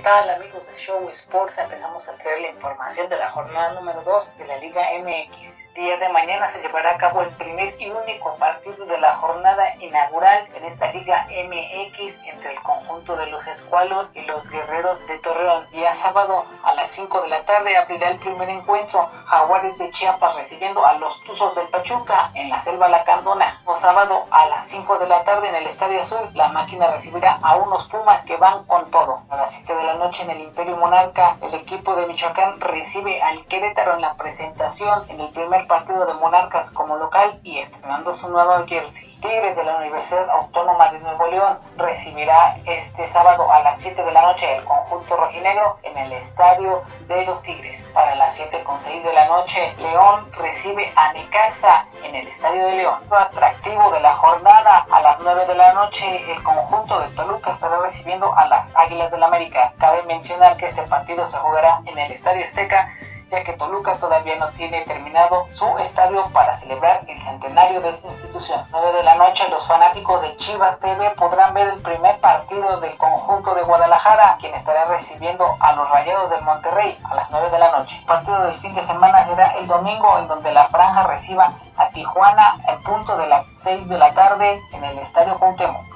tal, amigos de Show Sports? Empezamos a traer la información de la jornada número 2 de la Liga MX. Día de mañana se llevará a cabo el primer y único partido de la jornada inaugural en esta Liga MX entre el conjunto de los Escualos y los Guerreros de Torreón. Día sábado a las 5 de la tarde abrirá el primer encuentro, Jaguares de Chiapas recibiendo a los Tuzos del Pachuca en la Selva Lacandona. O sábado a las 5 de la tarde en el Estadio Azul, la máquina recibirá a unos Pumas que van con todo. A las 7 de la noche en el Imperio Monarca, el equipo de Michoacán recibe al Querétaro en la presentación en el primer partido de Monarcas como local y estrenando su nuevo jersey. Tigres de la Universidad Autónoma de Nuevo León recibirá este sábado a las 7 de la noche el conjunto rojinegro en el Estadio de los Tigres. Para las 7:06 de la noche, León recibe a Necaxa en el Estadio de León. Lo atractivo de la jornada, a las 9 de la noche, el conjunto de Toluca estará recibiendo a las Águilas del América. Cabe mencionar que este partido se jugará en el Estadio Azteca, ya que Toluca todavía no tiene terminado su estadio para celebrar el centenario de esta institución. 9 de la noche, los fanáticos de Chivas TV podrán ver el primer partido del conjunto de Guadalajara, quien estará recibiendo a los Rayados del Monterrey a las 9 de la noche. El partido del fin de semana será el domingo, en donde la Franja reciba a Tijuana en punto de las 6 de la tarde en el Estadio Cuauhtémoc.